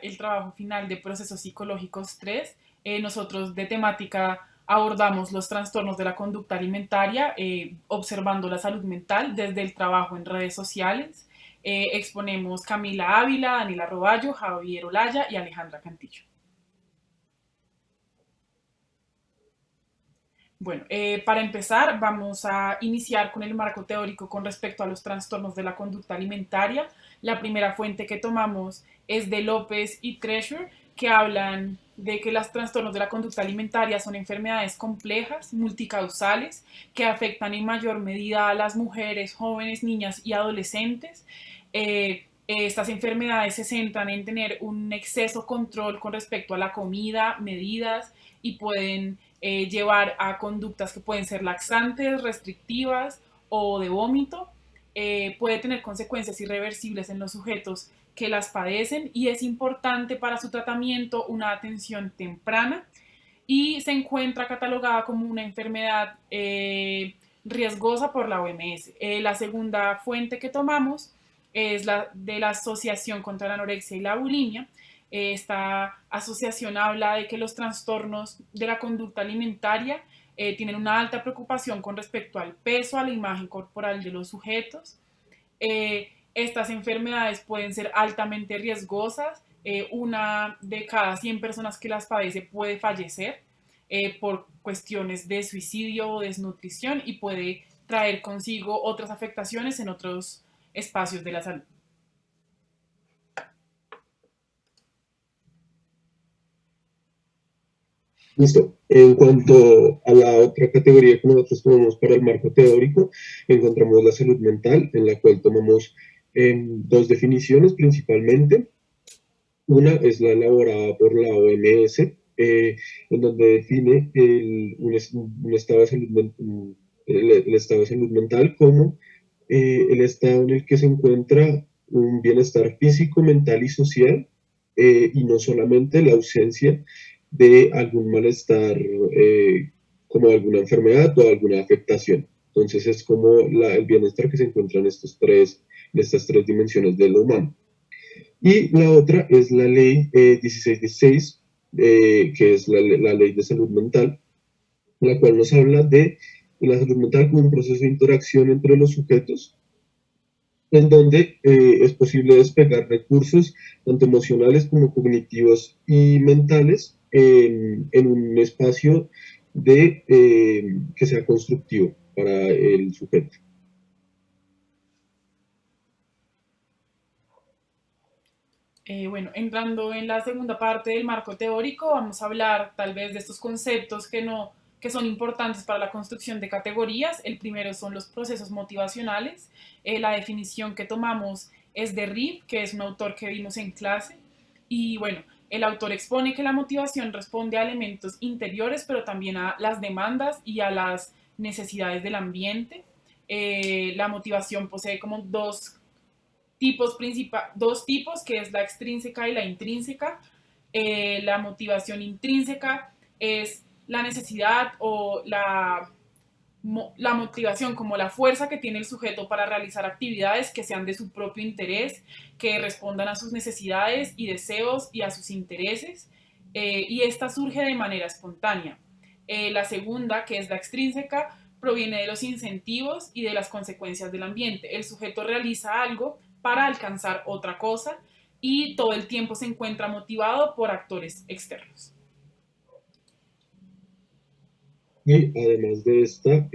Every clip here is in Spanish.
el trabajo final de procesos psicológicos 3. Nosotros de temática abordamos los trastornos de la conducta alimentaria, observando la salud mental desde el trabajo en redes sociales. Exponemos Camila Ávila, Daniela Roballo, Javier Olaya y Alejandra Cantillo. Bueno, para empezar, vamos a iniciar con el marco teórico con respecto a los trastornos de la conducta alimentaria. La primera fuente que tomamos es de López y Treasure, que hablan de que los trastornos de la conducta alimentaria son enfermedades complejas, multicausales, que afectan en mayor medida a las mujeres, jóvenes, niñas y adolescentes. Estas enfermedades se centran en tener un exceso control con respecto a la comida, medidas y pueden llevar a conductas que pueden ser laxantes, restrictivas o de vómito. Puede tener consecuencias irreversibles en los sujetos que las padecen y es importante para su tratamiento una atención temprana y se encuentra catalogada como una enfermedad riesgosa por la OMS. La segunda fuente que tomamos es la de la Asociación contra la Anorexia y la Bulimia. Esta asociación habla de que los trastornos de la conducta alimentaria tienen una alta preocupación con respecto al peso, a la imagen corporal de los sujetos. Estas enfermedades pueden ser altamente riesgosas. Una de cada 100 personas que las padece puede fallecer por cuestiones de suicidio o desnutrición y puede traer consigo otras afectaciones en otros espacios de la salud. Listo. En cuanto a la otra categoría que nosotros tomamos para el marco teórico, encontramos la salud mental, en la cual tomamos dos definiciones principalmente. Una es la elaborada por la OMS, en donde define un estado de salud, el estado de salud mental como el estado en el que se encuentra un bienestar físico, mental y social, y no solamente la ausencia de algún malestar, como alguna enfermedad o alguna afectación. Entonces es como el bienestar que se encuentra en estas tres dimensiones de lo humano. Y la otra es la ley 1616, que es la ley de salud mental, la cual nos habla de la salud mental como un proceso de interacción entre los sujetos, en donde es posible despegar recursos tanto emocionales como cognitivos y mentales en un espacio que sea constructivo para el sujeto. Bueno, entrando en la segunda parte del marco teórico, vamos a hablar tal vez de estos conceptos que son importantes para la construcción de categorías. El primero son los procesos motivacionales. La definición que tomamos es de Reeve, que es un autor que vimos en clase. Y bueno, el autor expone que la motivación responde a elementos interiores, pero también a las demandas y a las necesidades del ambiente. La motivación posee como dos tipos, que es la extrínseca y la intrínseca. La motivación intrínseca es la necesidad o la motivación como la fuerza que tiene el sujeto para realizar actividades que sean de su propio interés, que respondan a sus necesidades y deseos y a sus intereses, y esta surge de manera espontánea. La segunda, que es la extrínseca, proviene de los incentivos y de las consecuencias del ambiente. El sujeto realiza algo para alcanzar otra cosa y todo el tiempo se encuentra motivado por actores externos. Y además de esta,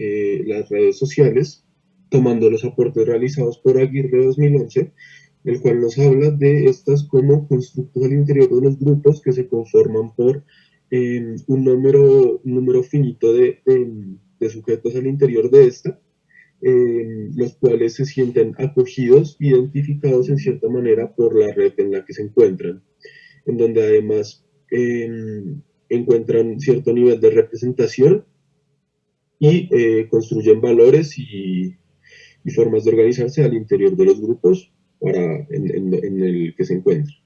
las redes sociales, tomando los aportes realizados por Aguirre 2011, el cual nos habla de estas como constructos al interior de los grupos que se conforman por un número finito de sujetos al interior de esta, los cuales se sienten acogidos, identificados en cierta manera por la red en la que se encuentran, en donde además encuentran cierto nivel de representación y construyen valores y formas de organizarse al interior de los grupos en el que se encuentran.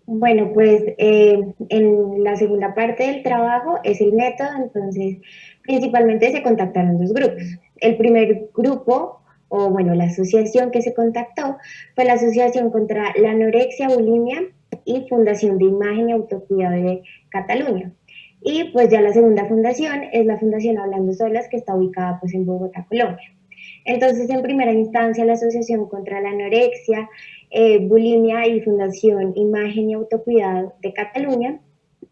Bueno, pues en la segunda parte del trabajo es el método, entonces principalmente se contactaron dos grupos. El primer grupo o bueno, la asociación que se contactó fue la Asociación contra la Anorexia, Bulimia y Fundación de Imagen y Autocuidado de Cataluña. Y pues ya la segunda fundación es la Fundación Hablando Solas, que está ubicada pues en Bogotá, Colombia. Entonces, en primera instancia, la Asociación contra la Anorexia, Bulimia y Fundación Imagen y Autocuidado de Cataluña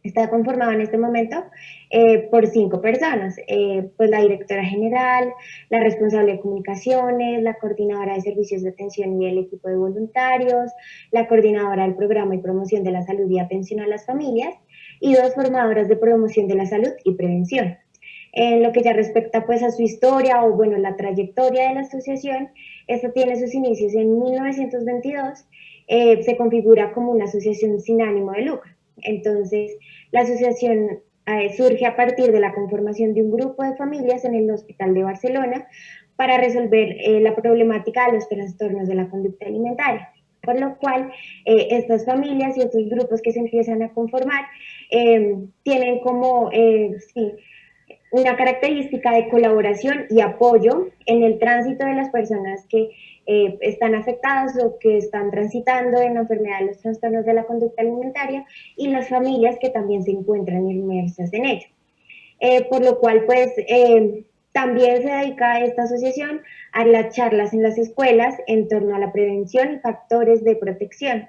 está conformada en este momento por 5 personas, pues la directora general, la responsable de comunicaciones, la coordinadora de servicios de atención y el equipo de voluntarios, la coordinadora del programa y promoción de la salud y atención a las familias y 2 formadoras de promoción de la salud y prevención. En lo que ya respecta pues a su historia o bueno, la trayectoria de la asociación, esta tiene sus inicios en 1922, se configura como una asociación sin ánimo de lucro. Entonces, la asociación surge a partir de la conformación de un grupo de familias en el Hospital de Barcelona para resolver la problemática de los trastornos de la conducta alimentaria. Por lo cual, estas familias y otros grupos que se empiezan a conformar tienen como, sí, una característica de colaboración y apoyo en el tránsito de las personas que están afectadas o que están transitando en la enfermedad de los trastornos de la conducta alimentaria y las familias que también se encuentran inmersas en ello. Por lo cual, pues, también se dedica esta asociación a las charlas en las escuelas en torno a la prevención y factores de protección.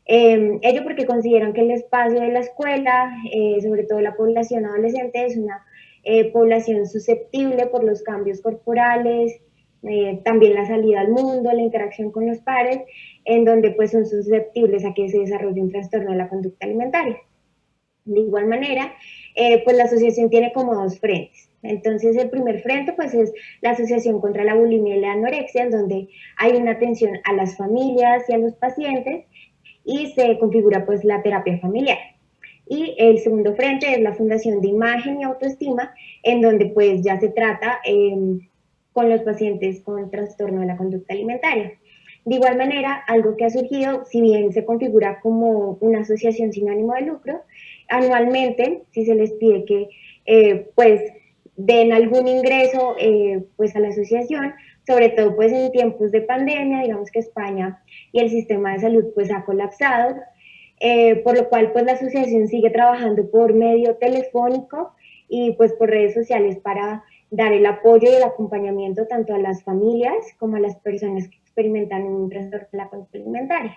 Ello porque consideran que el espacio de la escuela, sobre todo la población adolescente, es una población susceptible por los cambios corporales, también la salida al mundo, la interacción con los pares, en donde pues son susceptibles a que se desarrolle un trastorno de la conducta alimentaria. De igual manera, pues la asociación tiene como 2 frentes. Entonces, el primer frente pues es la Asociación contra la Bulimia y la Anorexia, en donde hay una atención a las familias y a los pacientes y se configura pues la terapia familiar. Y el segundo frente es la Fundación de Imagen y Autoestima, en donde pues ya se trata con los pacientes con trastorno de la conducta alimentaria. De igual manera, algo que ha surgido, si bien se configura como una asociación sin ánimo de lucro, anualmente, si se les pide que pues den algún ingreso pues a la asociación, sobre todo pues en tiempos de pandemia, digamos que España y el sistema de salud pues ha colapsado, por lo cual pues la asociación sigue trabajando por medio telefónico y pues por redes sociales para dar el apoyo y el acompañamiento tanto a las familias como a las personas que experimentan un trastorno de la conducta alimentaria.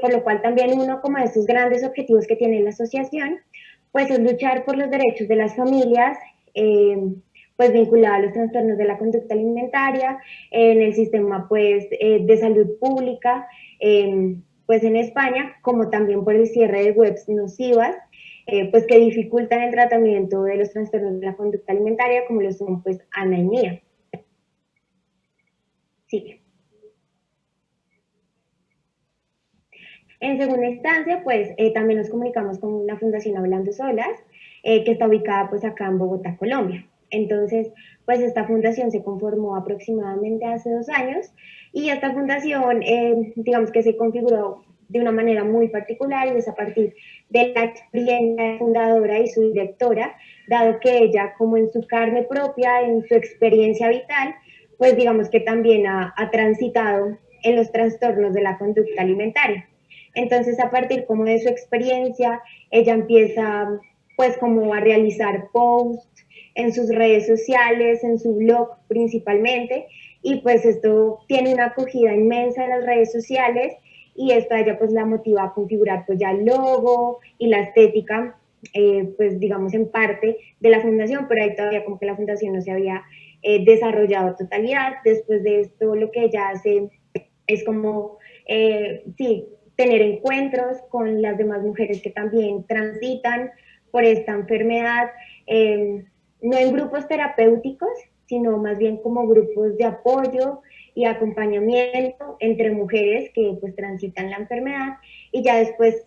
Por lo cual también uno como de estos grandes objetivos que tiene la asociación pues es luchar por los derechos de las familias pues vinculado a los trastornos de la conducta alimentaria en el sistema pues de salud pública pues en España, como también por el cierre de webs nocivas, pues que dificultan el tratamiento de los trastornos de la conducta alimentaria, como lo son pues Ana y Mía. Sí. En segunda instancia, pues también nos comunicamos con la Fundación Hablando Solas, que está ubicada pues acá en Bogotá, Colombia. Entonces, pues esta fundación se conformó aproximadamente hace 2 años y esta fundación, digamos que se configuró de una manera muy particular y es a partir de la experiencia fundadora y su directora, dado que ella, como en su carne propia, en su experiencia vital, pues digamos que también ha transitado en los trastornos de la conducta alimentaria. Entonces, a partir como de su experiencia, ella empieza pues como a realizar posts en sus redes sociales, en su blog principalmente, y pues esto tiene una acogida inmensa en las redes sociales y esto a ella pues la motiva a configurar pues ya el logo y la estética, pues digamos en parte de la fundación, pero ahí todavía como que la fundación no se había desarrollado a totalidad. Después de esto lo que ella hace es como, sí, tener encuentros con las demás mujeres que también transitan por esta enfermedad, no en grupos terapéuticos, sino más bien como grupos de apoyo y acompañamiento entre mujeres que pues transitan la enfermedad y ya después,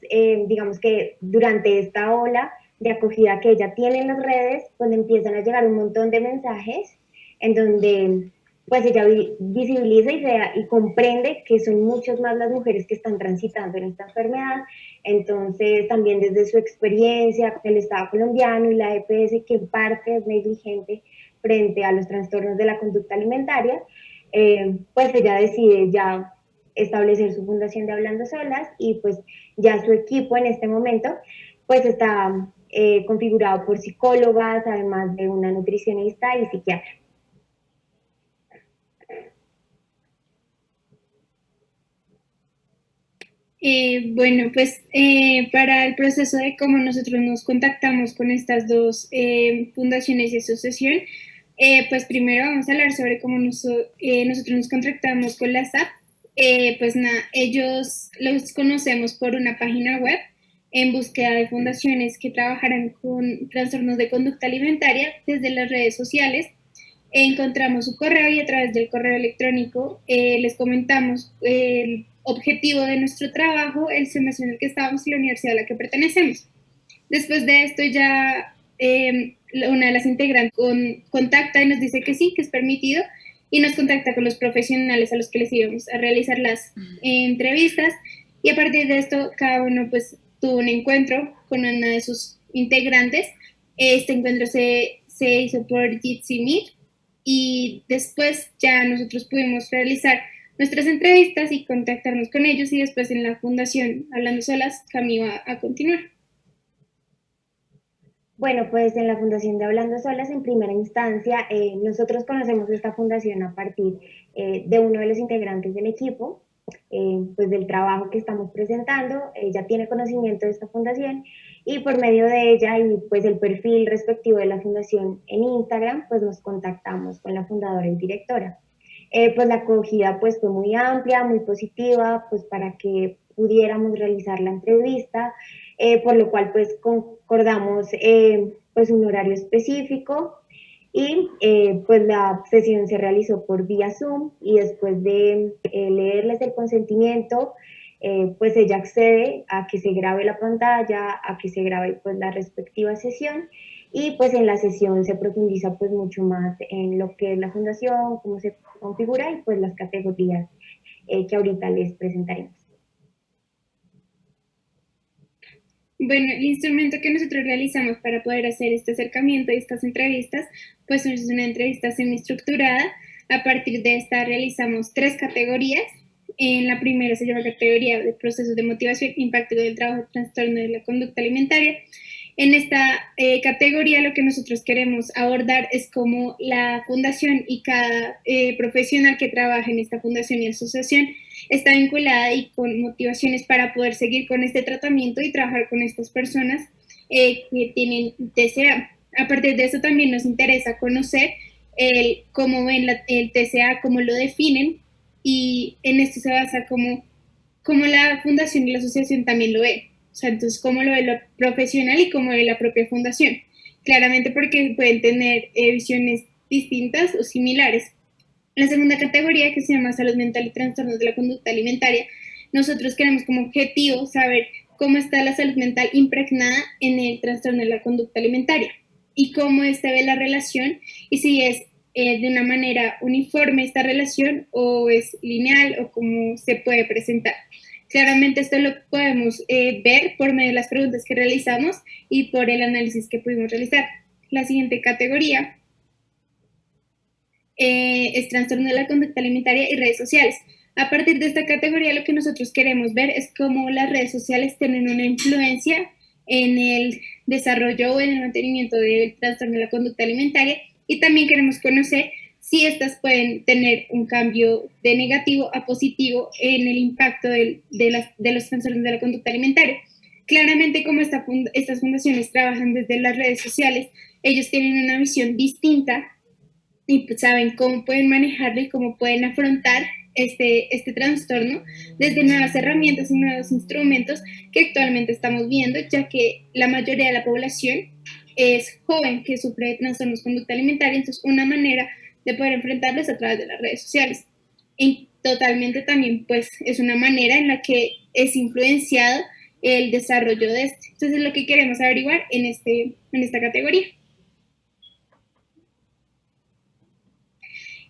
digamos que durante esta ola de acogida que ella tiene en las redes, pues empiezan a llegar un montón de mensajes en donde pues ella visibiliza y comprende que son muchas más las mujeres que están transitando en esta enfermedad. Entonces, también desde su experiencia con el Estado colombiano y la EPS, que en parte es negligente frente a los trastornos de la conducta alimentaria, pues ella decide ya establecer su fundación de Hablando Solas y pues ya su equipo en este momento pues está configurado por psicólogas, además de una nutricionista y psiquiatra. Bueno, pues para el proceso de cómo nosotros nos contactamos con estas dos fundaciones y asociación, pues primero vamos a hablar sobre cómo nosotros nos contactamos con la SAP. Pues nada, ellos los conocemos por una página web en búsqueda de fundaciones que trabajarán con trastornos de conducta alimentaria desde las redes sociales. Encontramos su correo y a través del correo electrónico les comentamos el objetivo de nuestro trabajo, el semestre en el que estábamos y la universidad a la que pertenecemos. Después de esto ya una de las integrantes contacta y nos dice que sí, que es permitido y nos contacta con los profesionales a los que les íbamos a realizar las entrevistas y a partir de esto cada uno pues tuvo un encuentro con una de sus integrantes. Este encuentro se hizo por Jitsi Meet y después ya nosotros pudimos realizar nuestras entrevistas y contactarnos con ellos y después en la fundación Hablando Solas, Cami va a continuar. Bueno, pues en la Fundación de Hablando Solas, en primera instancia, nosotros conocemos esta fundación a partir de uno de los integrantes del equipo, pues del trabajo que estamos presentando. Ella tiene conocimiento de esta fundación y por medio de ella y pues el perfil respectivo de la fundación en Instagram, pues nos contactamos con la fundadora y directora. Pues la acogida pues fue muy amplia, muy positiva, pues para que pudiéramos realizar la entrevista, por lo cual pues concordamos pues un horario específico y pues la sesión se realizó por vía Zoom y después de leerles el consentimiento, pues ella accede a que se grabe la pantalla, a que se grabe pues la respectiva sesión y pues en la sesión se profundiza pues mucho más en lo que es la fundación, cómo se configura y pues las categorías que ahorita les presentaremos. Bueno, el instrumento que nosotros realizamos para poder hacer este acercamiento y estas entrevistas, pues es una entrevista semiestructurada. A partir de esta realizamos 3 categorías. En la primera se llama categoría de procesos de motivación, impacto del trabajo, trastorno de la conducta alimentaria. En esta categoría lo que nosotros queremos abordar es cómo la fundación y cada profesional que trabaja en esta fundación y asociación está vinculada y con motivaciones para poder seguir con este tratamiento y trabajar con estas personas que tienen TCA. A partir de eso también nos interesa conocer cómo ven el TCA, cómo lo definen y en esto se basa cómo la fundación y la asociación también lo ven. O sea, entonces, cómo lo ve lo profesional y cómo ve la propia fundación. Claramente porque pueden tener visiones distintas o similares. La segunda categoría, que se llama salud mental y trastornos de la conducta alimentaria, nosotros queremos como objetivo saber cómo está la salud mental impregnada en el trastorno de la conducta alimentaria y cómo ve la relación y si es de una manera uniforme esta relación o es lineal o cómo se puede presentar. Claramente esto lo podemos ver por medio de las preguntas que realizamos y por el análisis que pudimos realizar. La siguiente categoría es trastorno de la conducta alimentaria y redes sociales. A partir de esta categoría lo que nosotros queremos ver es cómo las redes sociales tienen una influencia en el desarrollo o en el mantenimiento del trastorno de la conducta alimentaria y también queremos conocer si estas pueden tener un cambio de negativo a positivo en el impacto de los trastornos de la conducta alimentaria. Claramente, como estas fundaciones trabajan desde las redes sociales, ellos tienen una visión distinta y pues saben cómo pueden manejarlo y cómo pueden afrontar este trastorno desde nuevas herramientas y nuevos instrumentos que actualmente estamos viendo, ya que la mayoría de la población es joven que sufre de trastornos de conducta alimentaria, entonces una manera de poder enfrentarlos a través de las redes sociales. Y totalmente también pues es una manera en la que es influenciado el desarrollo de este. Entonces es lo que queremos averiguar en esta categoría.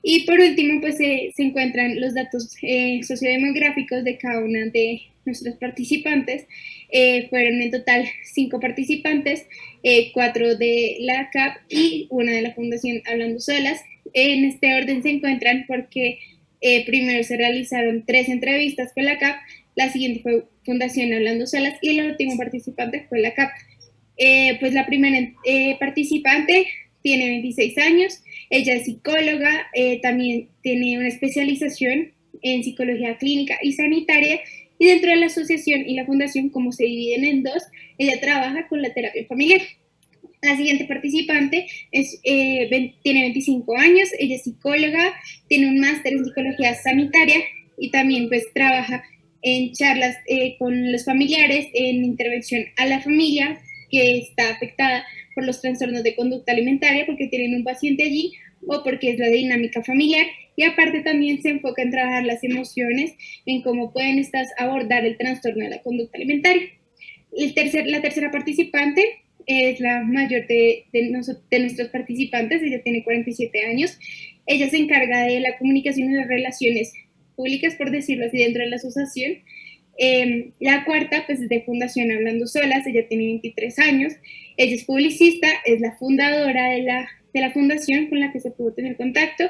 Y por último, pues se encuentran los datos sociodemográficos de cada una de nuestros participantes. Fueron en total 5 participantes, 4 de la CAP y 1 de la Fundación Hablando Solas. En este orden se encuentran porque Primero se realizaron 3 entrevistas con la CAP, la siguiente fue Fundación Hablando Solas y la última participante fue la CAP. Pues la primera participante tiene 26 años, ella es psicóloga, también tiene una especialización en psicología clínica y sanitaria, y dentro de la asociación y la fundación, como se dividen en dos, ella trabaja con la terapia familiar. La siguiente participante tiene 25 años, ella es psicóloga, tiene un máster en psicología sanitaria y también pues trabaja en charlas con los familiares, en intervención a la familia que está afectada por los trastornos de conducta alimentaria porque tienen un paciente allí o porque es la dinámica familiar, y aparte también se enfoca en trabajar las emociones, en cómo pueden estas abordar el trastorno de la conducta alimentaria. La tercera participante es la mayor de nuestros participantes, ella tiene 47 años, ella se encarga de la comunicación y las relaciones públicas, por decirlo así, dentro de la asociación. La cuarta, pues es de Fundación Hablando Solas, ella tiene 23 años, ella es publicista, es la fundadora de la fundación con la que se pudo tener contacto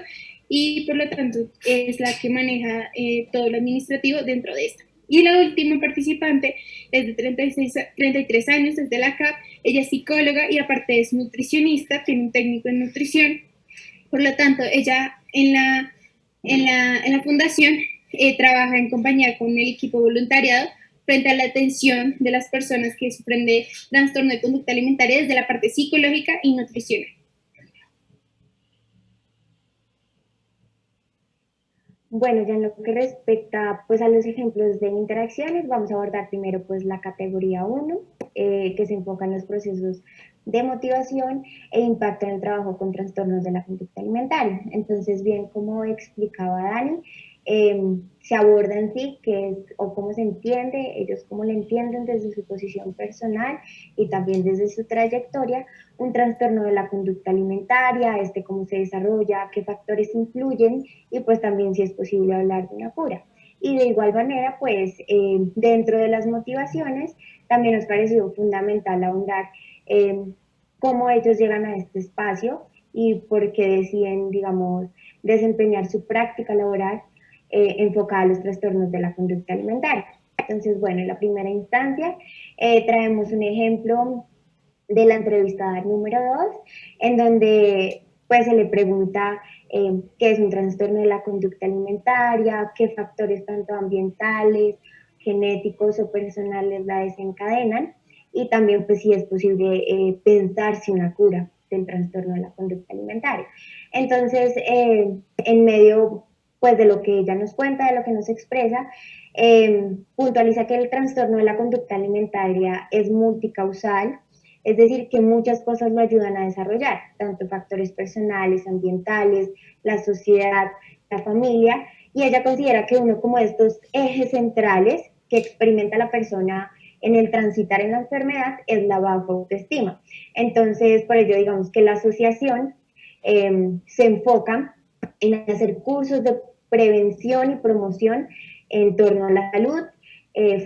y por lo tanto es la que maneja todo lo administrativo dentro de esta. Y la última participante es de 33 años, es de la CAP, ella es psicóloga y aparte es nutricionista, tiene un técnico en nutrición. Por lo tanto, ella en la fundación trabaja en compañía con el equipo voluntariado frente a la atención de las personas que sufren de trastorno de conducta alimentaria desde la parte psicológica y nutricional. Bueno, ya en lo que respecta pues a los ejemplos de interacciones, vamos a abordar primero pues la categoría 1, que se enfoca en los procesos de motivación e impacto en el trabajo con trastornos de la conducta alimentaria. Entonces, bien, como explicaba Dani, se aborda en sí qué es o cómo se entiende, ellos cómo lo entienden desde su posición personal y también desde su trayectoria, un trastorno de la conducta alimentaria, cómo se desarrolla, qué factores influyen y pues también si es posible hablar de una cura. Y de igual manera, pues dentro de las motivaciones, también nos pareció fundamental ahondar cómo ellos llegan a este espacio y por qué deciden, digamos, desempeñar su práctica laboral enfocada a los trastornos de la conducta alimentaria. Entonces, bueno, en la primera instancia traemos un ejemplo de la entrevistada número 2, en donde pues se le pregunta qué es un trastorno de la conducta alimentaria, qué factores tanto ambientales, genéticos o personales la desencadenan, y también pues si es posible pensar si una cura del trastorno de la conducta alimentaria. Entonces, en medio pues de lo que ella nos cuenta, de lo que nos expresa, puntualiza que el trastorno de la conducta alimentaria es multicausal, es decir, que muchas cosas lo ayudan a desarrollar, tanto factores personales, ambientales, la sociedad, la familia, y ella considera que uno como estos ejes centrales que experimenta la persona en el transitar en la enfermedad es la baja autoestima. Entonces, por ello digamos que la asociación se enfoca en hacer cursos de prevención y promoción en torno a la salud,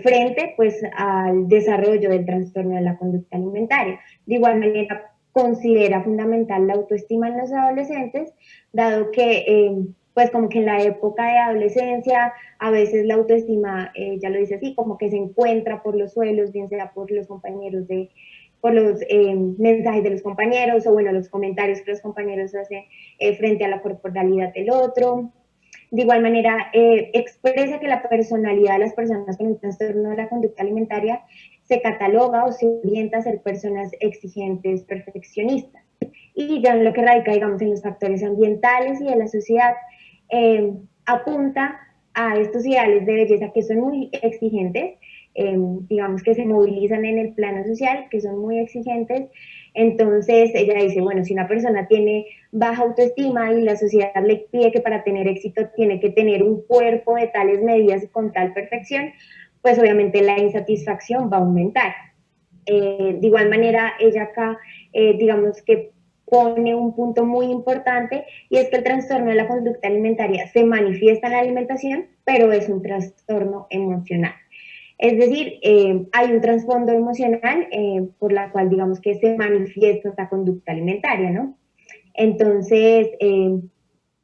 frente pues al desarrollo del trastorno de la conducta alimentaria. De igual manera, considera fundamental la autoestima en los adolescentes, dado que pues como que en la época de adolescencia a veces la autoestima, ya lo dice así, como que se encuentra por los suelos, bien sea por los compañeros por los mensajes de los compañeros o bueno, los comentarios que los compañeros hacen frente a la corporalidad del otro. De igual manera, expresa que la personalidad de las personas con un trastorno de la conducta alimentaria se cataloga o se orienta a ser personas exigentes, perfeccionistas. Y ya en lo que radica, digamos, en los factores ambientales y de la sociedad, apunta a estos ideales de belleza que son muy exigentes, digamos que se movilizan en el plano social, que son muy exigentes. Entonces ella dice, bueno, si una persona tiene baja autoestima y la sociedad le pide que para tener éxito tiene que tener un cuerpo de tales medidas y con tal perfección, pues obviamente la insatisfacción va a aumentar. De igual manera, ella acá, digamos que pone un punto muy importante, y es que el trastorno de la conducta alimentaria se manifiesta en la alimentación, pero es un trastorno emocional. Es decir, hay un trasfondo emocional por la cual digamos que se manifiesta esta conducta alimentaria, ¿no? Entonces,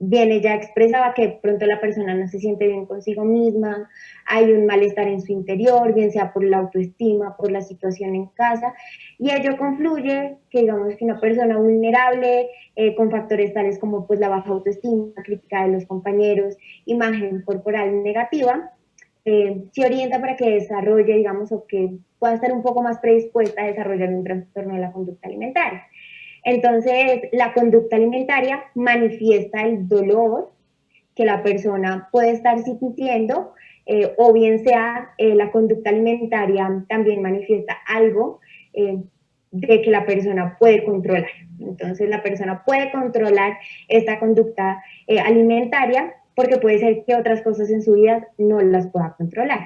bien ella expresaba que de pronto la persona no se siente bien consigo misma, hay un malestar en su interior, bien sea por la autoestima, por la situación en casa, y ello confluye que digamos que una persona vulnerable, con factores tales como pues la baja autoestima, crítica de los compañeros, imagen corporal negativa, se orienta para que desarrolle, digamos, o que pueda estar un poco más predispuesta a desarrollar un trastorno de la conducta alimentaria. Entonces, la conducta alimentaria manifiesta el dolor que la persona puede estar sintiendo, o bien sea la conducta alimentaria también manifiesta algo de que la persona puede controlar. Entonces, la persona puede controlar esta conducta alimentaria porque puede ser que otras cosas en su vida no las pueda controlar.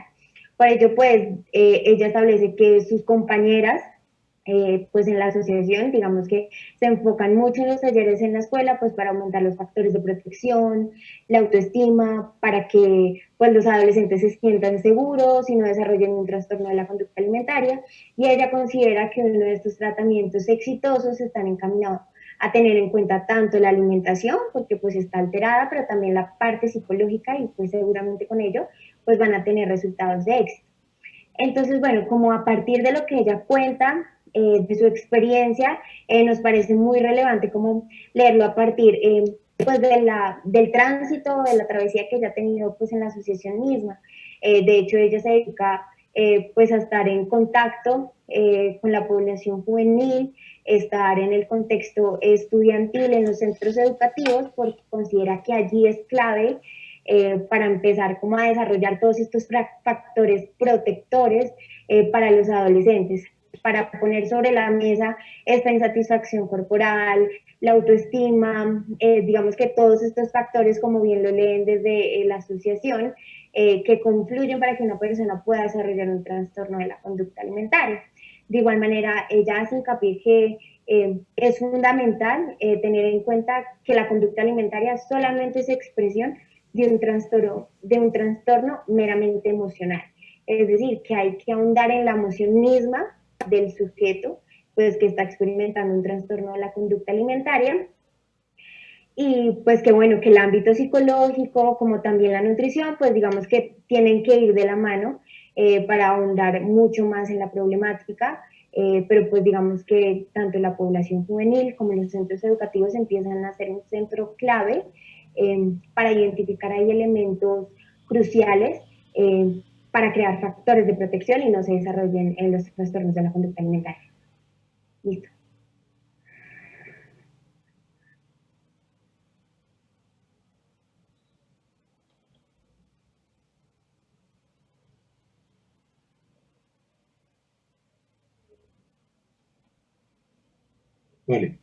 Por ello, pues, ella establece que sus compañeras pues en la asociación, digamos que se enfocan mucho en los talleres en la escuela, pues para aumentar los factores de protección, la autoestima, para que pues los adolescentes se sientan seguros y no desarrollen un trastorno de la conducta alimentaria. Y ella considera que uno de estos tratamientos exitosos están encaminados a tener en cuenta tanto la alimentación, porque pues está alterada, pero también la parte psicológica y pues seguramente con ello pues van a tener resultados de éxito. Entonces, bueno, como a partir de lo que ella cuenta, de su experiencia, nos parece muy relevante como leerlo a partir pues del tránsito, de la travesía que ella ha tenido pues en la asociación misma. De hecho, ella se dedica pues a estar en contacto con la población juvenil, estar en el contexto estudiantil en los centros educativos, porque considera que allí es clave para empezar como a desarrollar todos estos factores protectores para los adolescentes, para poner sobre la mesa esta insatisfacción corporal, la autoestima, digamos que todos estos factores, como bien lo leen desde la asociación, que confluyen para que una persona pueda desarrollar un trastorno de la conducta alimentaria. De igual manera, ella hace hincapié que es fundamental tener en cuenta que la conducta alimentaria solamente es expresión de un trastorno meramente emocional. Es decir, que hay que ahondar en la emoción misma del sujeto, pues que está experimentando un trastorno de la conducta alimentaria. Y pues que bueno, que el ámbito psicológico, como también la nutrición, pues digamos que tienen que ir de la mano para ahondar mucho más en la problemática, pero pues digamos que tanto la población juvenil como los centros educativos empiezan a ser un centro clave para identificar ahí elementos cruciales para crear factores de protección y no se desarrollen en los trastornos de la conducta alimentaria. Listo. Vale.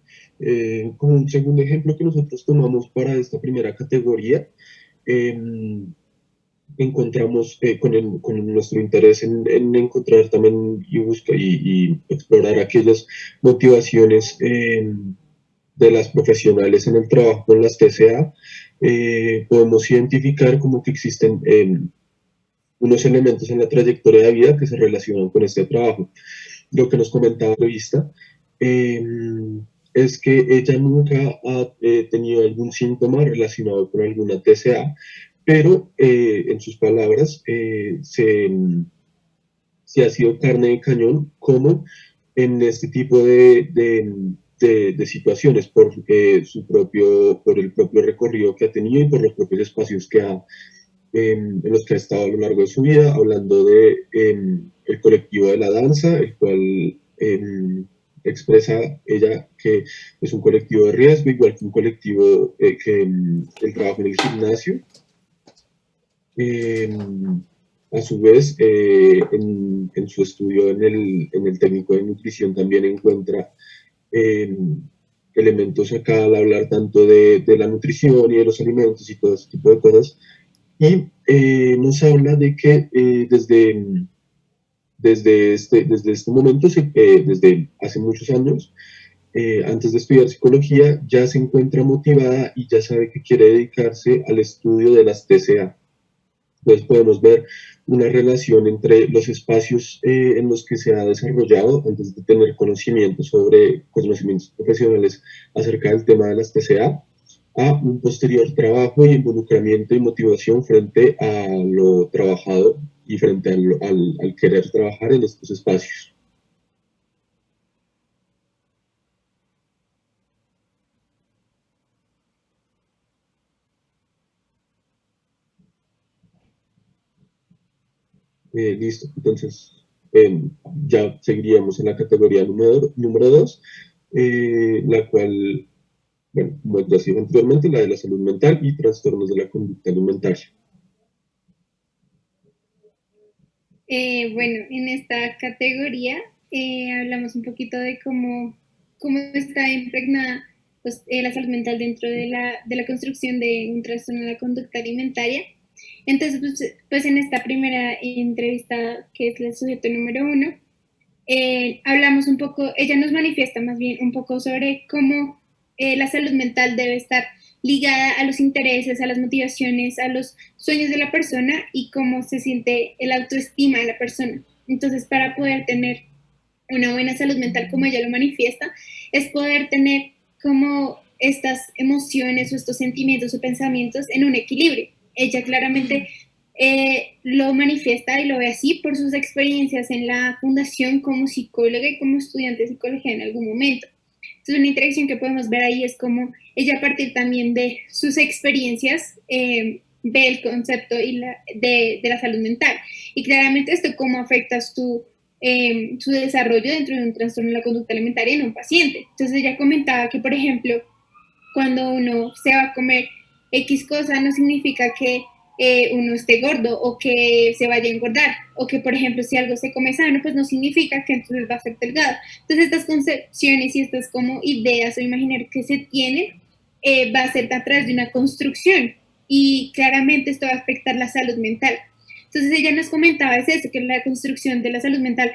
Como un segundo ejemplo que nosotros tomamos para esta primera categoría, encontramos con nuestro interés en encontrar también y buscar y explorar aquellas motivaciones de las profesionales en el trabajo con las TCA, podemos identificar como que existen unos elementos en la trayectoria de vida que se relacionan con este trabajo. Lo que nos comentaba la revista es que ella nunca ha tenido algún síntoma relacionado con alguna TCA, pero en sus palabras se ha sido carne de cañón como en este tipo de situaciones por el propio recorrido que ha tenido y por los propios espacios en los que ha estado a lo largo de su vida, hablando de el colectivo de la danza, el cual expresa ella que es un colectivo de riesgo, igual que un colectivo que el trabajo en el gimnasio. A su vez, en su estudio en el técnico de nutrición también encuentra elementos acá al hablar tanto de la nutrición y de los alimentos y todo ese tipo de cosas. Y nos habla de que desde este momento, desde hace muchos años, antes de estudiar psicología, ya se encuentra motivada y ya sabe que quiere dedicarse al estudio de las TCA. Entonces podemos ver una relación entre los espacios en los que se ha desarrollado antes de tener conocimientos profesionales acerca del tema de las TCA a un posterior trabajo y involucramiento y motivación frente a lo trabajado y frente al querer trabajar en estos espacios. Listo, entonces ya seguiríamos en la categoría número 2, la cual, bueno, como ya dije anteriormente, la de la salud mental y trastornos de la conducta alimentaria. Bueno, en esta categoría hablamos un poquito de cómo está impregnada pues, la salud mental dentro de la construcción de un trastorno de la conducta alimentaria. Entonces, pues en esta primera entrevista, que es el sujeto número 1, hablamos un poco, ella nos manifiesta más bien un poco sobre cómo la salud mental debe estar ligada a los intereses, a las motivaciones, a los sueños de la persona y cómo se siente el autoestima de la persona. Entonces, para poder tener una buena salud mental, como ella lo manifiesta, es poder tener como estas emociones o estos sentimientos o pensamientos en un equilibrio. Ella claramente lo manifiesta y lo ve así por sus experiencias en la fundación como psicóloga y como estudiante de psicología en algún momento. Entonces, una interacción que podemos ver ahí es como ella, a partir también de sus experiencias, ve el concepto de la salud mental. Y claramente esto cómo afecta su desarrollo dentro de un trastorno de la conducta alimentaria en un paciente. Entonces ella comentaba que, por ejemplo, cuando uno se va a comer X cosa, no significa que uno esté gordo o que se vaya a engordar, o que, por ejemplo, si algo se come sano, pues no significa que entonces va a ser delgado. Entonces estas concepciones y estas como ideas o imaginarios que se tienen va a ser a través de una construcción, y claramente esto va a afectar la salud mental. Entonces ella nos comentaba es eso, que la construcción de la salud mental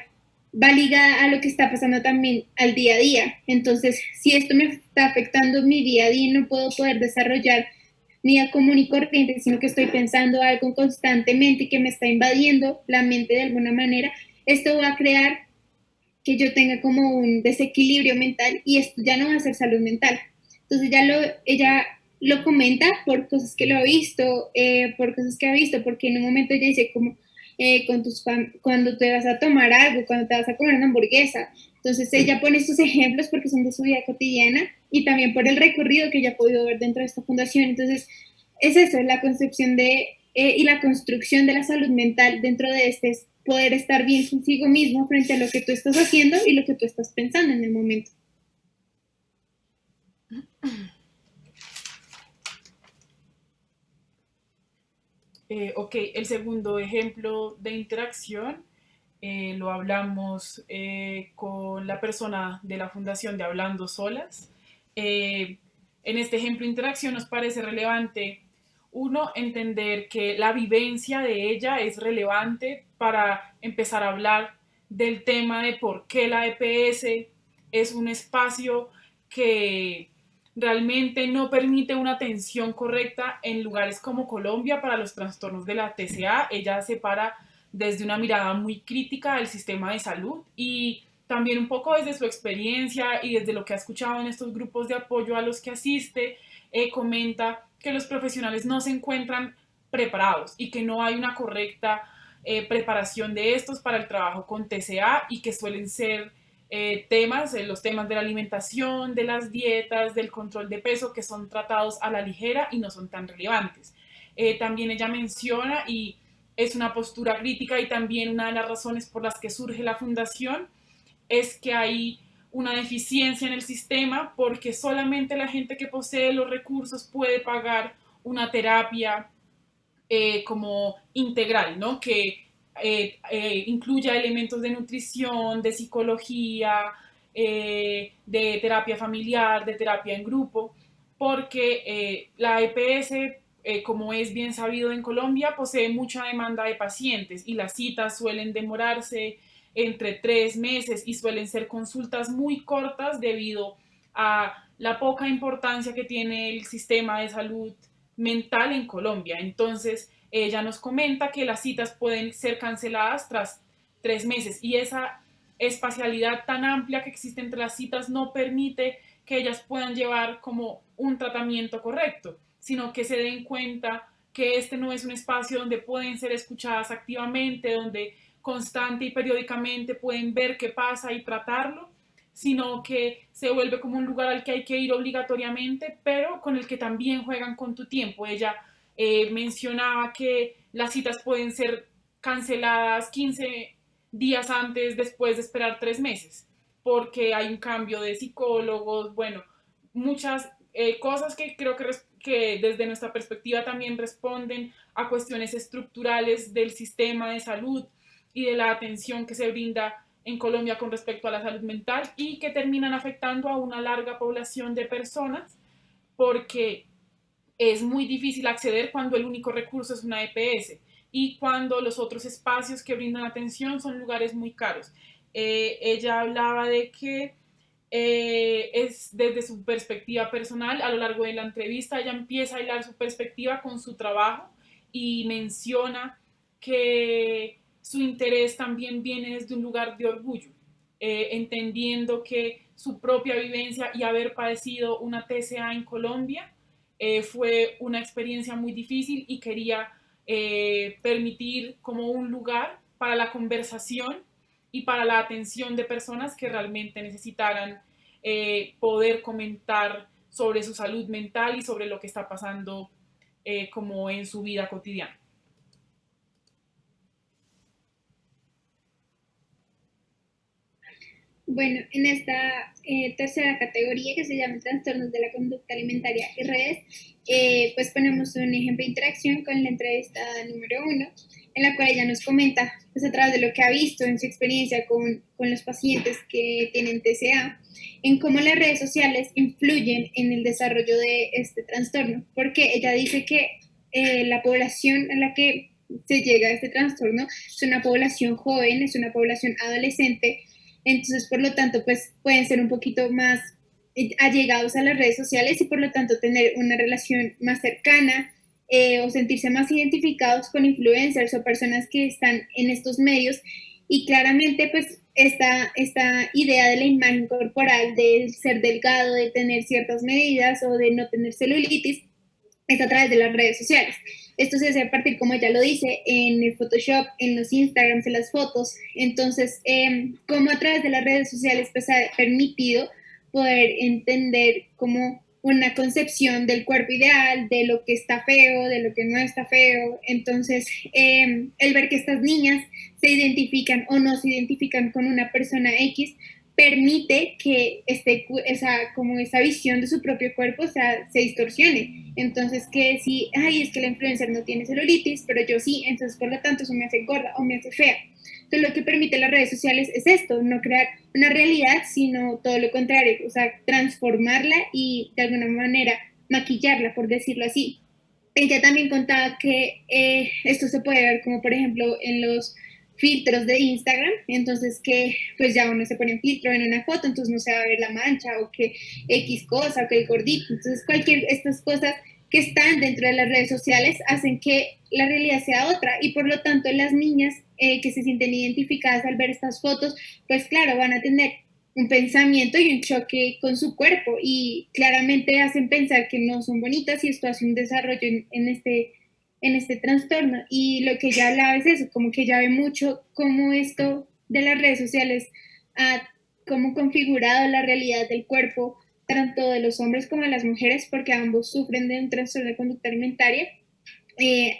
va ligada a lo que está pasando también al día a día. Entonces, si esto me está afectando mi día a día, no puedo poder desarrollar mi vida común y corriente, sino que estoy pensando algo constantemente y que me está invadiendo la mente de alguna manera, esto va a crear que yo tenga como un desequilibrio mental, y esto ya no va a ser salud mental. Entonces ella lo comenta por cosas que lo ha visto, por cosas que ha visto, porque en un momento ella dice como cuando te vas a tomar algo, cuando te vas a comer una hamburguesa. Entonces ella pone estos ejemplos porque son de su vida cotidiana y también por el recorrido que ella ha podido ver dentro de esta fundación. Entonces es eso, la concepción y la construcción de la salud mental dentro de este es poder estar bien consigo mismo frente a lo que tú estás haciendo y lo que tú estás pensando en el momento. Ok, el segundo ejemplo de interacción lo hablamos con la persona de la Fundación de Hablando Solas. En este ejemplo de interacción nos parece relevante, uno, entender que la vivencia de ella es relevante para empezar a hablar del tema de por qué la EPS es un espacio que realmente no permite una atención correcta en lugares como Colombia para los trastornos de la TCA. Ella separa desde una mirada muy crítica del sistema de salud y también un poco desde su experiencia y desde lo que ha escuchado en estos grupos de apoyo a los que asiste, comenta que los profesionales no se encuentran preparados y que no hay una correcta preparación de estos para el trabajo con TCA y que suelen ser los temas de la alimentación, de las dietas, del control de peso, que son tratados a la ligera y no son tan relevantes. También ella menciona, y es una postura crítica y también una de las razones por las que surge la fundación, es que hay una deficiencia en el sistema porque solamente la gente que posee los recursos puede pagar una terapia como integral, ¿no? Que incluya elementos de nutrición, de psicología, de terapia familiar, de terapia en grupo, porque la EPS, como es bien sabido en Colombia, posee mucha demanda de pacientes y las citas suelen demorarse entre 3 meses y suelen ser consultas muy cortas debido a la poca importancia que tiene el sistema de salud mental en Colombia. Entonces, ella nos comenta que las citas pueden ser canceladas tras 3 meses y esa espacialidad tan amplia que existe entre las citas no permite que ellas puedan llevar como un tratamiento correcto, sino que se den cuenta que este no es un espacio donde pueden ser escuchadas activamente, donde constante y periódicamente pueden ver qué pasa y tratarlo, sino que se vuelve como un lugar al que hay que ir obligatoriamente, pero con el que también juegan con tu tiempo. Ella mencionaba que las citas pueden ser canceladas 15 días antes, después de esperar 3 meses, porque hay un cambio de psicólogos, bueno, muchas cosas que creo que desde nuestra perspectiva también responden a cuestiones estructurales del sistema de salud y de la atención que se brinda en Colombia con respecto a la salud mental y que terminan afectando a una larga población de personas porque es muy difícil acceder cuando el único recurso es una EPS y cuando los otros espacios que brindan atención son lugares muy caros. Ella hablaba de que es desde su perspectiva personal, a lo largo de la entrevista ella empieza a hilar su perspectiva con su trabajo y menciona que su interés también viene desde un lugar de orgullo, entendiendo que su propia vivencia y haber padecido una TCA en Colombia fue una experiencia muy difícil y quería permitir como un lugar para la conversación y para la atención de personas que realmente necesitaran poder comentar sobre su salud mental y sobre lo que está pasando como en su vida cotidiana. Bueno, en esta tercera categoría que se llama trastornos de la conducta alimentaria y redes, pues ponemos un ejemplo de interacción con la entrevistada número 1, en la cual ella nos comenta, pues a través de lo que ha visto en su experiencia con los pacientes que tienen TCA, en cómo las redes sociales influyen en el desarrollo de este trastorno, porque ella dice que la población a la que se llega a este trastorno es una población joven, es una población adolescente. Entonces, por lo tanto, pues pueden ser un poquito más allegados a las redes sociales y por lo tanto tener una relación más cercana o sentirse más identificados con influencers o personas que están en estos medios. Y claramente, pues, esta idea de la imagen corporal, de ser delgado, de tener ciertas medidas o de no tener celulitis, es a través de las redes sociales. Esto se hace a partir, como ya lo dice, en el Photoshop, en los Instagrams, en las fotos. Entonces, como a través de las redes sociales pues, ha permitido poder entender como una concepción del cuerpo ideal, de lo que está feo, de lo que no está feo. Entonces, el ver que estas niñas se identifican o no se identifican con una persona X, permite que esa visión de su propio cuerpo se distorsione. Entonces, que si, ay, es que la influencer no tiene celulitis, pero yo sí, entonces por lo tanto eso me hace gorda o me hace fea. Entonces, lo que permite las redes sociales es esto, no crear una realidad, sino todo lo contrario, o sea, transformarla y de alguna manera maquillarla, por decirlo así. Ella también contaba que esto se puede ver como, por ejemplo, en los filtros de Instagram, entonces que pues ya uno se pone un filtro en una foto, entonces no se va a ver la mancha o que X cosa o que el gordito, entonces estas cosas que están dentro de las redes sociales hacen que la realidad sea otra y por lo tanto las niñas que se sienten identificadas al ver estas fotos, pues claro, van a tener un pensamiento y un choque con su cuerpo y claramente hacen pensar que no son bonitas y esto hace un desarrollo en este trastorno. Y lo que ella hablaba es eso, como que ella ve mucho cómo esto de las redes sociales ha como configurado la realidad del cuerpo, tanto de los hombres como de las mujeres, porque ambos sufren de un trastorno de conducta alimentaria.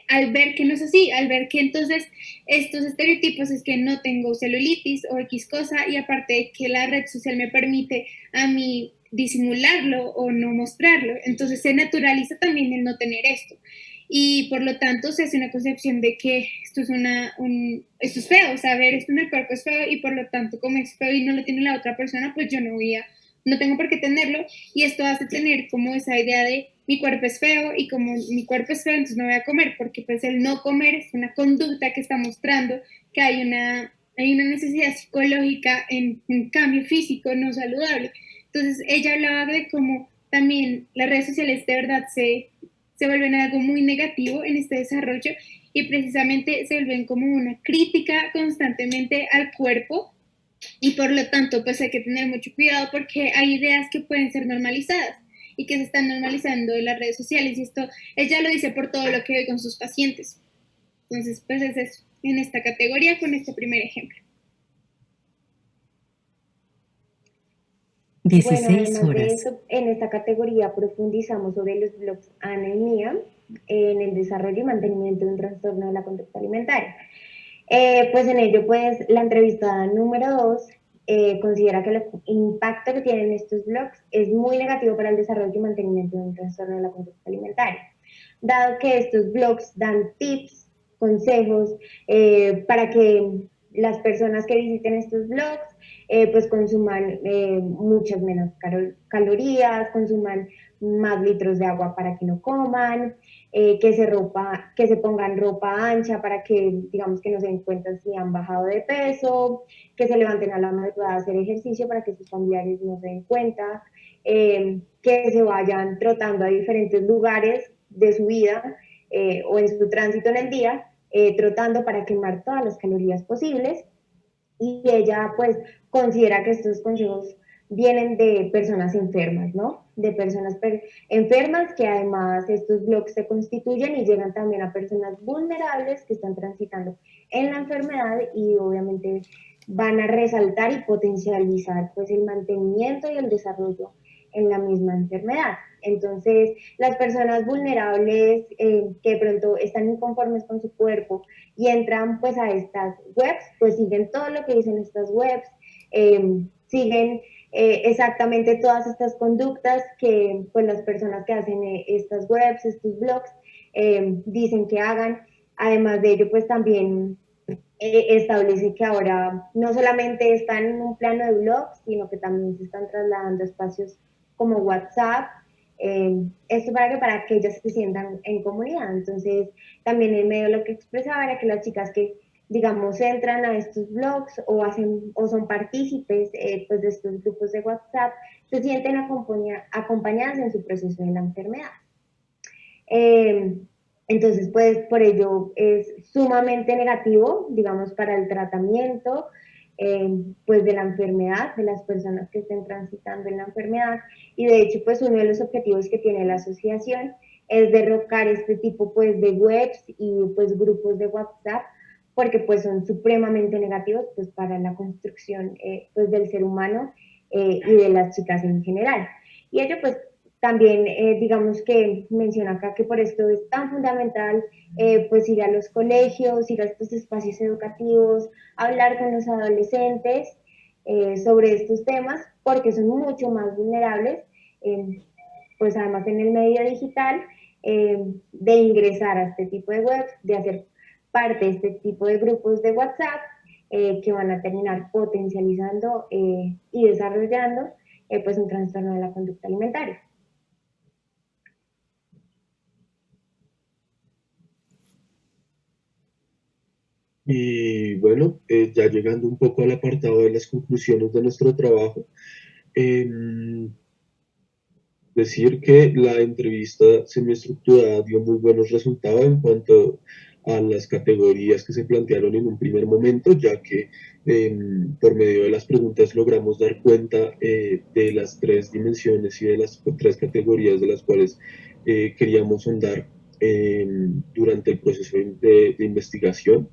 Al ver que no es así, al ver que entonces estos estereotipos es que no tengo celulitis o X cosa y aparte de que la red social me permite a mí disimularlo o no mostrarlo, entonces se naturaliza también el no tener esto y por lo tanto se hace una concepción de que esto es, esto es feo, o sea, ver esto en el cuerpo es feo y por lo tanto como es feo y no lo tiene la otra persona, pues yo no tengo por qué tenerlo y esto hace tener como esa idea de mi cuerpo es feo y como mi cuerpo es feo, entonces no voy a comer, porque pues el no comer es una conducta que está mostrando que hay una necesidad psicológica en un cambio físico no saludable. Entonces ella hablaba de cómo también las redes sociales de verdad se vuelven algo muy negativo en este desarrollo y precisamente se vuelven como una crítica constantemente al cuerpo y por lo tanto pues hay que tener mucho cuidado porque hay ideas que pueden ser normalizadas y que se están normalizando en las redes sociales, y esto ella lo dice por todo lo que ve con sus pacientes. Entonces pues es eso, en esta categoría con este primer ejemplo. Bueno, 16 además de horas. eso, en esta categoría profundizamos sobre los blogs Ana y Mía en el desarrollo y mantenimiento de un trastorno de la conducta alimentaria. Pues en ello, pues la entrevistada número 2 considera que el impacto que tienen estos blogs es muy negativo para el desarrollo y mantenimiento de un trastorno de la conducta alimentaria, dado que estos blogs dan tips, consejos para que las personas que visiten estos blogs pues consuman muchas menos calorías, consuman más litros de agua para que no coman, que se pongan ropa ancha para que, digamos, que no se den cuenta si han bajado de peso, que se levanten a la madrugada a hacer ejercicio para que sus familiares no se den cuenta, que se vayan trotando a diferentes lugares de su vida o en su tránsito en el día, trotando para quemar todas las calorías posibles. Y ella pues considera que estos consejos vienen de personas enfermas, ¿no? De personas enfermas, que además estos blogs se constituyen y llegan también a personas vulnerables que están transitando en la enfermedad, y obviamente van a resaltar y potencializar pues el mantenimiento y el desarrollo en la misma enfermedad. Entonces, las personas vulnerables que de pronto están inconformes con su cuerpo y entran pues a estas webs, pues siguen todo lo que dicen estas webs, siguen exactamente todas estas conductas que pues las personas que hacen estas webs, estos blogs, dicen que hagan. Además de ello, pues también establece que ahora no solamente están en un plano de blogs, sino que también se están trasladando a espacios como WhatsApp. Esto para que ellas se sientan en comunidad. Entonces, también en medio de lo que expresaba era que las chicas que, digamos, entran a estos blogs o hacen o son partícipes pues de estos grupos de WhatsApp, se sienten acompañadas en su proceso de la enfermedad. Entonces, pues por ello es sumamente negativo, digamos, para el tratamiento pues de la enfermedad, de las personas que estén transitando en la enfermedad. Y de hecho, pues uno de los objetivos que tiene la asociación es derrocar este tipo pues de webs y pues grupos de WhatsApp, porque pues son supremamente negativos pues para la construcción pues del ser humano y de las chicas en general. Y ello pues también, digamos que menciona acá que por esto es tan fundamental pues ir a los colegios, ir a estos espacios educativos, hablar con los adolescentes sobre estos temas, porque son mucho más vulnerables, pues además en el medio digital, de ingresar a este tipo de webs, de hacer parte de este tipo de grupos de WhatsApp, que van a terminar potencializando y desarrollando pues un trastorno de la conducta alimentaria. Y bueno, ya llegando un poco al apartado de las conclusiones de nuestro trabajo, decir que la entrevista semiestructurada dio muy buenos resultados en cuanto a las categorías que se plantearon en un primer momento, ya que por medio de las preguntas logramos dar cuenta de las tres dimensiones y de las tres categorías de las cuales queríamos sondar durante el proceso de investigación.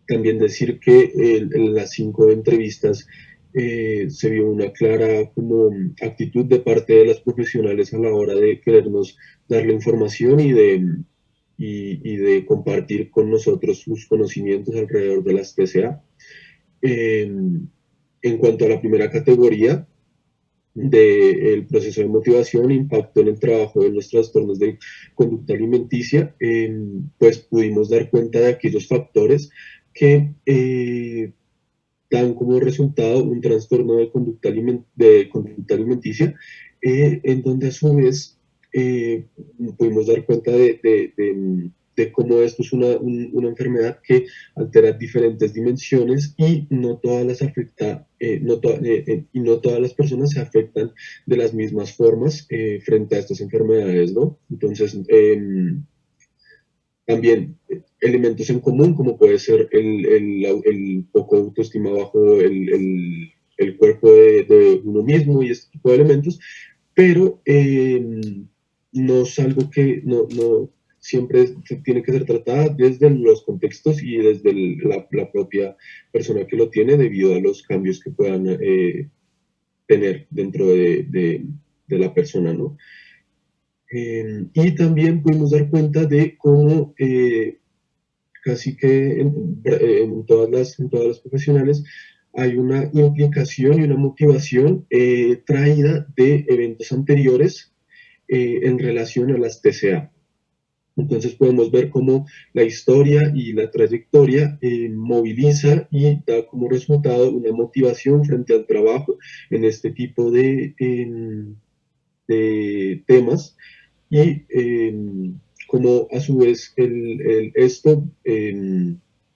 También decir que en las 5 entrevistas se vio una clara como actitud de parte de las profesionales a la hora de querernos dar la información y de compartir con nosotros sus conocimientos alrededor de las TCA. En cuanto a la primera categoría, del proceso de motivación, impacto en el trabajo de los trastornos de conducta alimenticia, pues pudimos dar cuenta de aquellos factores que dan como resultado un trastorno de conducta alimenticia, en donde a su vez pudimos dar cuenta de cómo esto es una enfermedad que altera diferentes dimensiones y no todas las afecta, y no todas las personas se afectan de las mismas formas frente a estas enfermedades, ¿no? Entonces, también elementos en común, como puede ser el poco autoestima bajo el cuerpo de uno mismo y este tipo de elementos, pero no es algo que no siempre tiene que ser tratada desde los contextos y desde la propia persona que lo tiene debido a los cambios que puedan tener dentro de la persona, ¿no? Y también pudimos dar cuenta de cómo casi que en todas las profesionales hay una implicación y una motivación traída de eventos anteriores en relación a las TCA. Entonces podemos ver cómo la historia y la trayectoria moviliza y da como resultado una motivación frente al trabajo en este tipo de temas y como a su vez esto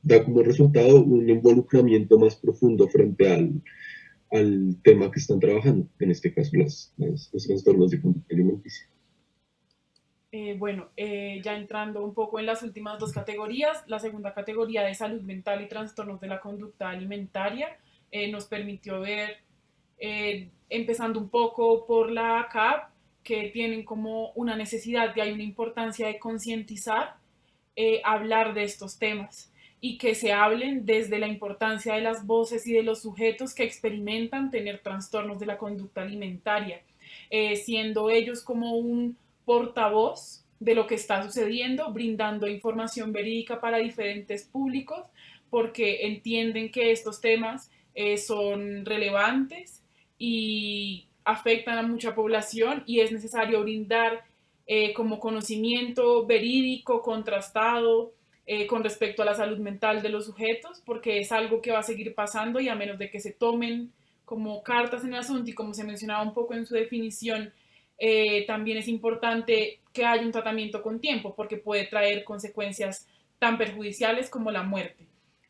da como resultado un involucramiento más profundo frente al tema que están trabajando, en este caso los trastornos de conducta alimenticia. Bueno, ya entrando un poco en las últimas dos categorías, la segunda categoría de salud mental y trastornos de la conducta alimentaria nos permitió ver, empezando un poco por la CAP, que tienen como una necesidad y hay una importancia de concientizar, hablar de estos temas y que se hablen desde la importancia de las voces y de los sujetos que experimentan tener trastornos de la conducta alimentaria, siendo ellos como un portavoz de lo que está sucediendo, brindando información verídica para diferentes públicos, porque entienden que estos temas son relevantes y afectan a mucha población y es necesario brindar como conocimiento verídico, contrastado, con respecto a la salud mental de los sujetos, porque es algo que va a seguir pasando y a menos de que se tomen como cartas en el asunto y como se mencionaba un poco en su definición, también es importante que haya un tratamiento con tiempo porque puede traer consecuencias tan perjudiciales como la muerte.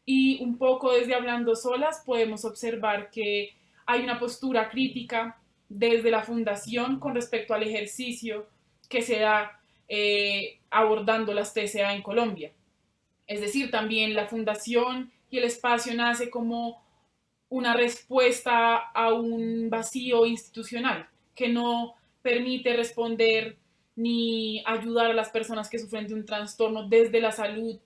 Y un poco desde Hablando Solas podemos observar que hay una postura crítica desde la fundación con respecto al ejercicio que se da abordando las TCA en Colombia. Es decir, también la fundación y el espacio nace como una respuesta a un vacío institucional que no permite responder ni ayudar a las personas que sufren de un trastorno desde la salud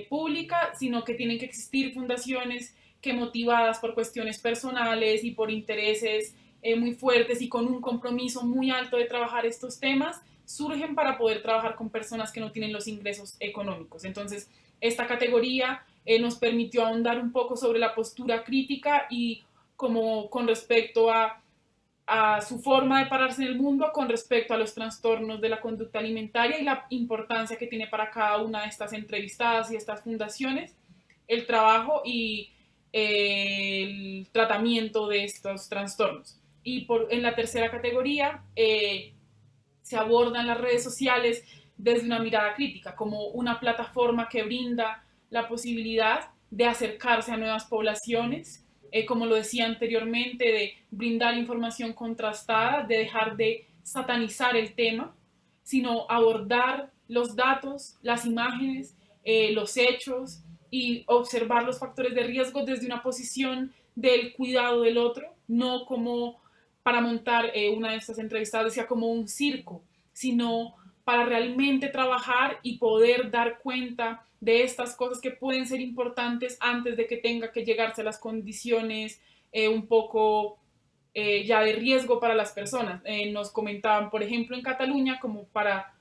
pública, sino que tienen que existir fundaciones que motivadas por cuestiones personales y por intereses muy fuertes y con un compromiso muy alto de trabajar estos temas, surgen para poder trabajar con personas que no tienen los ingresos económicos. Entonces, esta categoría nos permitió ahondar un poco sobre la postura crítica y como con respecto a su forma de pararse en el mundo con respecto a los trastornos de la conducta alimentaria y la importancia que tiene para cada una de estas entrevistadas y estas fundaciones el trabajo y el tratamiento de estos trastornos. Y en la tercera categoría se abordan las redes sociales desde una mirada crítica, como una plataforma que brinda la posibilidad de acercarse a nuevas poblaciones, como lo decía anteriormente, de brindar información contrastada, de dejar de satanizar el tema, sino abordar los datos, las imágenes, los hechos y observar los factores de riesgo desde una posición del cuidado del otro, no como para montar una de estas entrevistas, decía como un circo, sino para realmente trabajar y poder dar cuenta de estas cosas que pueden ser importantes antes de que tenga que llegarse a las condiciones un poco ya de riesgo para las personas. Nos comentaban, por ejemplo, en Cataluña, como para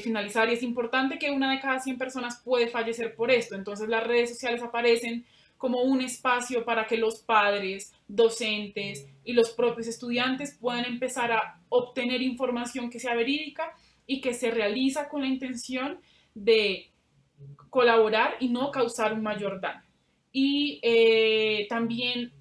finalizar, y es importante que una de cada 100 personas puede fallecer por esto. Entonces las redes sociales aparecen como un espacio para que los padres, docentes y los propios estudiantes puedan empezar a obtener información que sea verídica y que se realiza con la intención de colaborar y no causar un mayor daño. Y también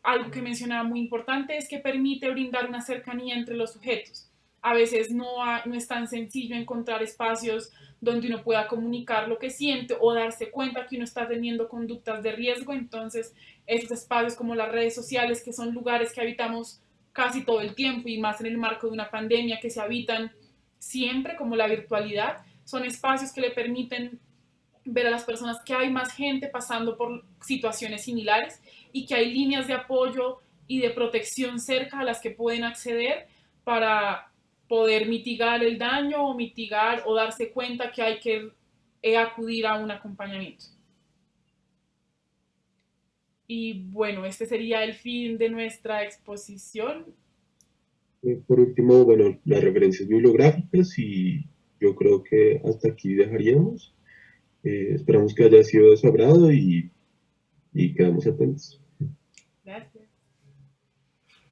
algo que mencionaba muy importante es que permite brindar una cercanía entre los sujetos. A veces no es tan sencillo encontrar espacios donde uno pueda comunicar lo que siente o darse cuenta que uno está teniendo conductas de riesgo. Entonces, estos espacios como las redes sociales, que son lugares que habitamos casi todo el tiempo y más en el marco de una pandemia que se habitan siempre, como la virtualidad, son espacios que le permiten ver a las personas que hay más gente pasando por situaciones similares y que hay líneas de apoyo y de protección cerca a las que pueden acceder para poder mitigar el daño o mitigar o darse cuenta que hay que acudir a un acompañamiento. Y bueno, este sería el fin de nuestra exposición. Por último, bueno, las referencias bibliográficas y yo creo que hasta aquí dejaríamos. Esperamos que haya sido de su agrado y quedamos atentos.